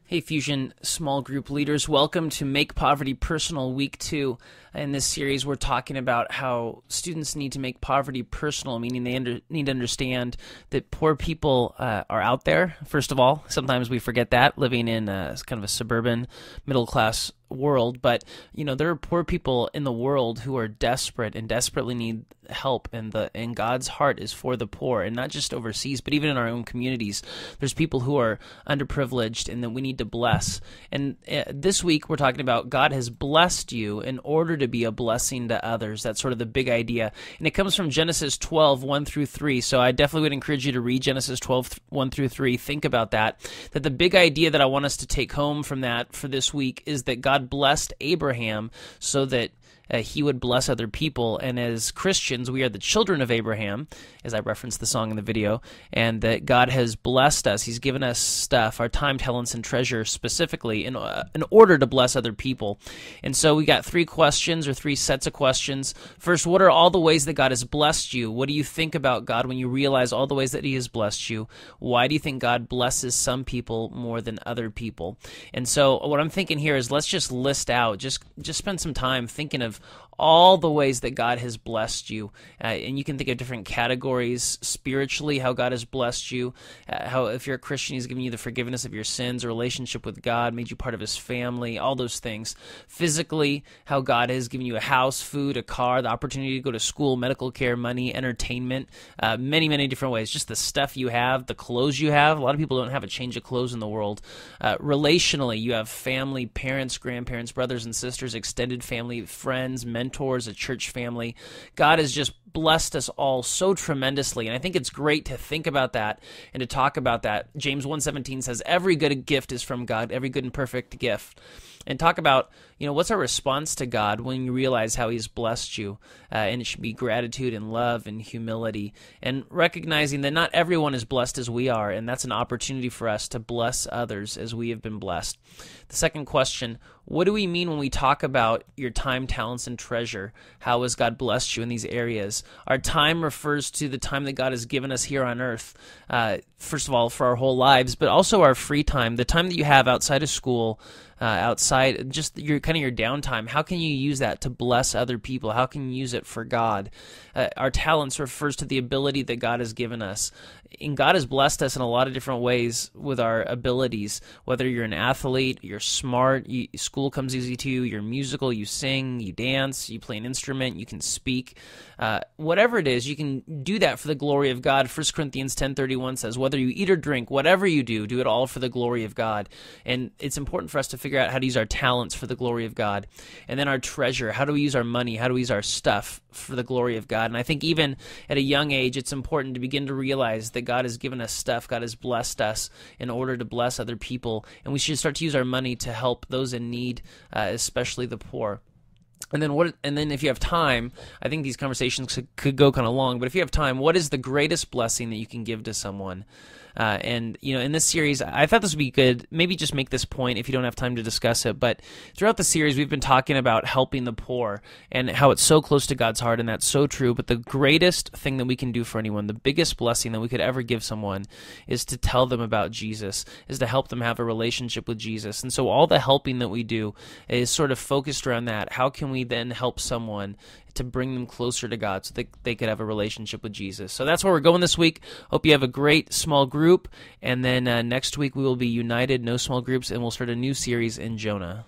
Hey Fusion small group leaders, welcome to Make Poverty Personal Week 2. In this series, we're talking about how students need to make poverty personal, meaning they need to understand that poor people are out there, first of all. Sometimes we forget that, living in kind of a suburban middle-class world, but there are poor people in the world who are desperate and desperately need help, and God's heart is for the poor, and not just overseas, but even in our own communities. There's people who are underprivileged and that we need to bless. And this week we're talking about God has blessed you in order to be a blessing to others. That's sort of the big idea, and it comes from Genesis 12, 1 through 3. So I definitely would encourage you to read Genesis 12, 1 through 3. Think about that the big idea that I want us to take home from that for this week is that God blessed Abraham so that he would bless other people, and as Christians, we are the children of Abraham, as I referenced the song in the video, and that God has blessed us. He's given us stuff, our time, talents, and treasure specifically in order to bless other people. And so we got 3 questions, or 3 sets of questions. First, what are all the ways that God has blessed you? What do you think about God when you realize all the ways that he has blessed you? Why do you think God blesses some people more than other people? And so what I'm thinking here is let's just list out, just spend some time thinking of all the ways that God has blessed you. And you can think of different categories spiritually, how God has blessed you, how if you're a Christian, he's given you the forgiveness of your sins, a relationship with God, made you part of his family, all those things. Physically, how God has given you a house, food, a car, the opportunity to go to school, medical care, money, entertainment, many, many different ways. Just the stuff you have, the clothes you have. A lot of people don't have a change of clothes in the world. Relationally, you have family, parents, grandparents, brothers and sisters, extended family, friends, mentors, a church family. God has just blessed us all so tremendously, and I think it's great to think about that and to talk about that. James 1:17 says, every good gift is from God, every good and perfect gift. And talk about, what's our response to God when you realize how he's blessed you, and it should be gratitude and love and humility, and recognizing that not everyone is blessed as we are, and that's an opportunity for us to bless others as we have been blessed. The second question, what do we mean when we talk about your time, talents, and treasure? How has God blessed you in these areas? Our time refers to the time that God has given us here on earth, first of all, for our whole lives, but also our free time, the time that you have outside of school, outside, just your downtime. How can you use that to bless other people? How can you use it for God? Our talents refers to the ability that God has given us. And God has blessed us in a lot of different ways with our abilities, whether you're an athlete, you're smart, school comes easy to you, you're musical, you sing, you dance, you play an instrument, you can speak. Whatever it is, you can do that for the glory of God. 1 Corinthians 10:31 says, whether you eat or drink, whatever you do, do it all for the glory of God. And it's important for us to figure out how to use our talents for the glory of God. And then our treasure, how do we use our money, how do we use our stuff for the glory of God? And I think even at a young age, it's important to begin to realize that God has given us stuff, God has blessed us in order to bless other people, and we should start to use our money to help those in need, especially the poor. And then if you have time, I think these conversations could go kind of long, but if you have time, what is the greatest blessing that you can give to someone? And in this series, I thought this would be good. Maybe just make this point if you don't have time to discuss it. But throughout the series, we've been talking about helping the poor and how it's so close to God's heart, and that's so true. But the greatest thing that we can do for anyone, the biggest blessing that we could ever give someone, is to tell them about Jesus, is to help them have a relationship with Jesus. And so all the helping that we do is sort of focused around that. How can we then help someone to bring them closer to God so that they could have a relationship with Jesus? So that's where we're going this week. Hope you have a great small group, and then next week we will be united, no small groups, and we'll start a new series in Jonah.